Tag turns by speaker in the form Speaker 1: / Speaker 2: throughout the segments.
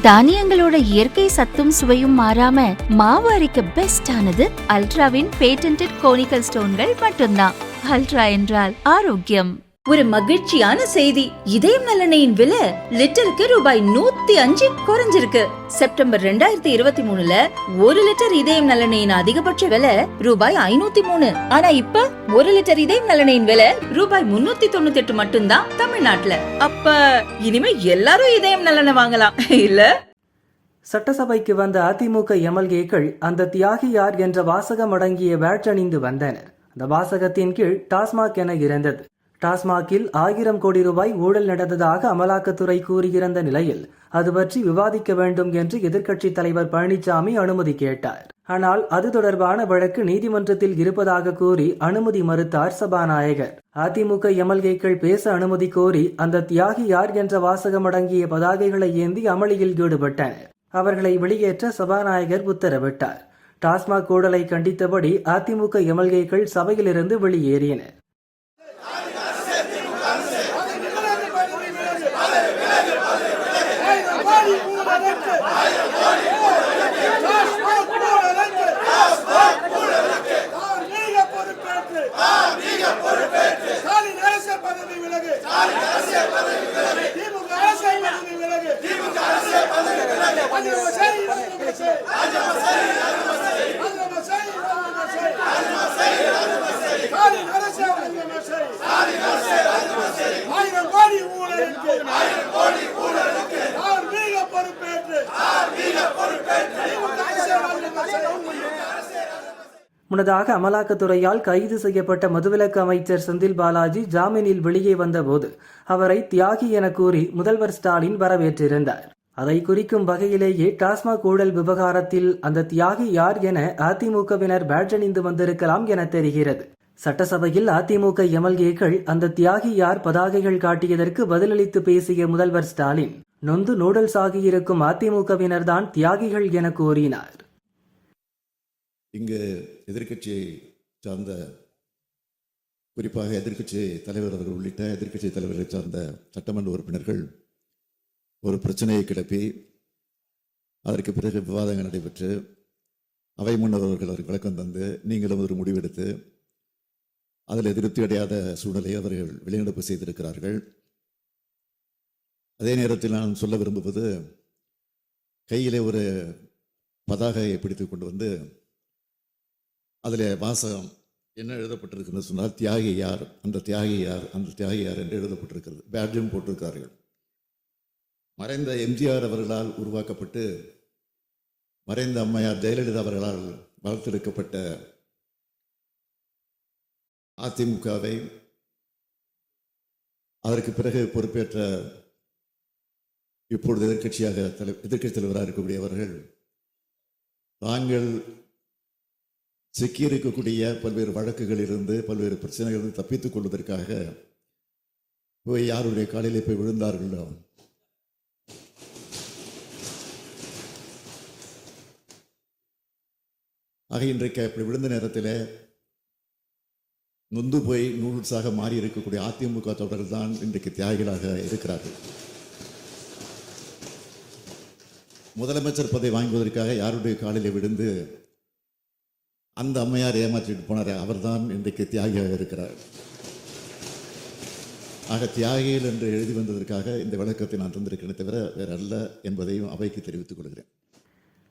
Speaker 1: தானியங்களோட இயற்கை சத்தும் சுவையும் மாறாம மாவு அரைக்க பெஸ்ட் ஆனது அல்ட்ராவின் பேட்டன்டட் கோனிக்கல் ஸ்டோன்கள் மட்டும்தான். அல்ட்ரா என்றால் ஆரோக்கியம்.
Speaker 2: ஒரு மகிழ்ச்சியான செய்தி. இதயம் நல்லெண்ணெயின் விலை லிட்டருக்கு ரூபாய் 105 குறைஞ்சிருக்கு. செப்டம்பர் 2023ல 1 லிட்டர் இதயம் நல்லெண்ணெயின் அதிகபட்ச விலை ரூபாய் 503. ஆனா இப்ப 1 லிட்டர் இதயம் நல்லெண்ணெயின் விலை ரூபாய் 398 மட்டும்தான் தமிழ்நாட்டுல. அப்ப இனிமே எல்லாரும் இதயம் நல்லெண்ணெய் வாங்கலாம் இல்ல?
Speaker 3: சட்டசபைக்கு வந்த அதிமுக எம்எல்ஏக்கள் அந்த தியாகி யார் என்ற வாசகம் அடங்கிய பேட்ஜ் அணிந்து வந்தனர். அந்த வாசகத்தின் கீழ் டாஸ்மாக் என இருந்தது. டாஸ்மாகில் 1000 கோடி ரூபாய் ஊழல் நடந்ததாக அமலாக்கத்துறை கூறியிருந்த நிலையில் அது பற்றி விவாதிக்க வேண்டும் என்று எதிர்க்கட்சித் தலைவர் பழனிசாமி அனுமதி கேட்டார். ஆனால் அது தொடர்பான வழக்கு நீதிமன்றத்தில் இருப்பதாக கூறி அனுமதி மறுத்தார் சபாநாயகர். அதிமுக எம்எல்ஏக்கள் பேச அனுமதி கோரி அந்த தியாகி யார் என்ற வாசகம் அடங்கிய பதாகைகளை ஏந்தி அமளியில் ஈடுபட்டனர். அவர்களை வெளியேற்ற சபாநாயகர் உத்தரவிட்டார். டாஸ்மாக் ஊழலை கண்டித்தபடி அதிமுக எம்எல்ஏக்கள் சபையிலிருந்து வெளியேறினர். முன்னதாக அமலாக்கத்துறையால் கைது செய்யப்பட்ட மதுவிலக்கு அமைச்சர் செந்தில் பாலாஜி ஜாமீனில் வெளியே வந்தபோது அவரை தியாகி என கூறி முதல்வர் ஸ்டாலின் வரவேற்றிருந்தார். அதை குறிக்கும் வகையிலேயே டாஸ்மாக் ஊழல் விவகாரத்தில் அந்த தியாகி யார் என அதிமுகவினர் பேட்ஜ் அணிந்து வந்திருக்கலாம் என தெரிகிறது. சட்டசபையில் அதிமுக எம்எல்ஏக்கள் அந்த தியாகி யார் பதாகைகள் காட்டியதற்கு பதிலளித்து பேசிய முதல்வர் ஸ்டாலின் நொந்து நூடல்ஸ் ஆகியிருக்கும் அதிமுகவினர் தான் தியாகிகள் என கூறினார்.
Speaker 4: இங்கு எதிர்க்கட்சியை சார்ந்த, குறிப்பாக எதிர்க்கட்சி தலைவர் அவர்கள் உள்ளிட்ட எதிர்க்கட்சி தலைவர்களை சார்ந்த சட்டமன்ற உறுப்பினர்கள் ஒரு பிரச்சனையை கிளப்பி அதற்கு பிறகு விவாதங்கள் நடைபெற்று அவை முன்னர் அவர்கள் விளக்கம் தந்து நீங்களும் ஒரு முடிவெடுத்து அதில் திருப்தி அடையாத சூழ்நிலையை அவர்கள் வெளிநடப்பு செய்திருக்கிறார்கள். அதே நேரத்தில் நான் சொல்ல விரும்புவது, கையிலே ஒரு பதாகையை பிடித்து கொண்டு வந்து அதில் வாசகம் என்ன எழுதப்பட்டிருக்குன்னு சொன்னால் தியாகி யார், அந்த தியாகி யார், அந்த தியாகி யார் என்று எழுதப்பட்டிருக்கிறது. பேட்ஜும் போட்டிருக்கிறார்கள். மறைந்த எம்ஜிஆர் அவர்களால் உருவாக்கப்பட்டு மறைந்த அம்மையார் ஜெயலலிதா அவர்களால் வளர்த்தெடுக்கப்பட்ட அதிமுகவை அதற்கு பிறகு பொறுப்பேற்ற இப்பொழுது எதிர்க்கட்சி தலைவராக இருக்கக்கூடியவர்கள் தாங்கள் சிக்கியிருக்கக்கூடிய பல்வேறு வழக்குகளிலிருந்து பல்வேறு பிரச்சனைகளிலிருந்து தப்பித்துக் கொள்வதற்காக போய் யாருடைய காலிலே போய் விழுந்தார்களோ ஆக இன்றைக்கு அப்படி விழுந்த நேரத்தில் நொந்து போய் நூல்ஸாக மாறி இருக்கக்கூடிய அதிமுக தொடர்கள் தான் இன்றைக்கு தியாகிகளாக இருக்கிறார்கள். முதலமைச்சர் பதவி வாங்குவதற்காக யாருடைய காலிலே விழுந்து அந்த அம்மையார் ஏமாற்றிட்டு போனார், அவர்தான் இன்றைக்கு தியாகியாக இருக்கிறார். ஆக தியாகிகள் என்று எழுதி வந்ததற்காக இந்த விளக்கத்தை நான் தந்திருக்கிறேன் தவிர வேற அல்ல என்பதையும் அவைக்கு தெரிவித்துக் கொள்கிறேன்.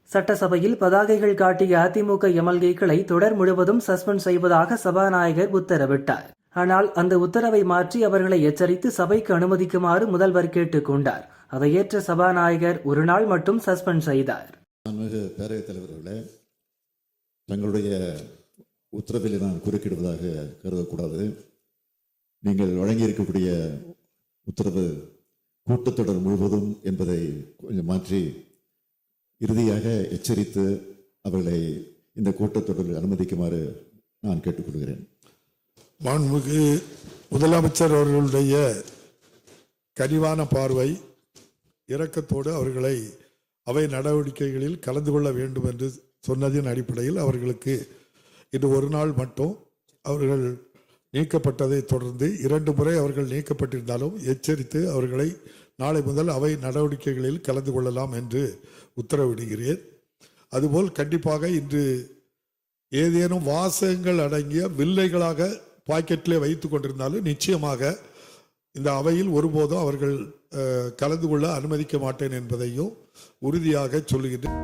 Speaker 3: சட்டசபையில் பதாகைகள் காட்டிய அதிமுக எம்எல்ஏக்களை தொடர் முழுவதும் சஸ்பெண்ட் செய்வதாக சபாநாயகர் உத்தரவிட்டார். ஆனால் அந்த உத்தரவை மாற்றி அவர்களை எச்சரித்து சபைக்கு அனுமதிக்குமாறு முதல்வர் கேட்டுக் கொண்டார். அதை ஏற்ற சபாநாயகர் ஒரு நாள் மட்டும் சஸ்பெண்ட் செய்தார்.
Speaker 4: பேரவைத் தலைவர்களே, தங்களுடைய உத்தரவில் நான் குறுக்கிடுவதாக கருதக்கூடாது. நீங்கள் வழங்கியிருக்கக்கூடிய உத்தரவு கூட்டத்தொடர் முழுவதும் என்பதை கொஞ்சம் மாற்றி இறுதியாக எச்சரித்து அவர்களை இந்த கூட்டத்தொடரில் அனுமதிக்குமாறு நான் கேட்டுக்கொள்கிறேன்.
Speaker 5: மாண்புமிகு முதலமைச்சர் அவர்களுடைய கனிவான பார்வை, இரக்கத்தோடு அவர்களை அவை நடவடிக்கைகளில் கலந்து கொள்ள வேண்டும் என்று சொன்னதின் அடிப்படையில் அவர்களுக்கு இது ஒரு நாள் மட்டும் அவர்கள் நீக்கப்பட்டதை தொடர்ந்து 2 முறை அவர்கள் நீக்கப்பட்டிருந்தாலும் எச்சரித்து அவர்களை நாளை முதல் அவை நடவடிக்கைகளில் கலந்து கொள்ளலாம் என்று உத்தரவிடுகிறேன். அதுபோல் கண்டிப்பாக இன்று ஏதேனும் வாசகங்கள் அடங்கிய வில்லைகளாக பாக்கெட்டிலே வைத்து கொண்டிருந்தாலும் நிச்சயமாக இந்த அவையில் ஒருபோதும் அவர்கள் கலந்து கொள்ள அனுமதிக்க மாட்டேன் என்பதையும் உறுதியாக சொல்லுகின்றேன்.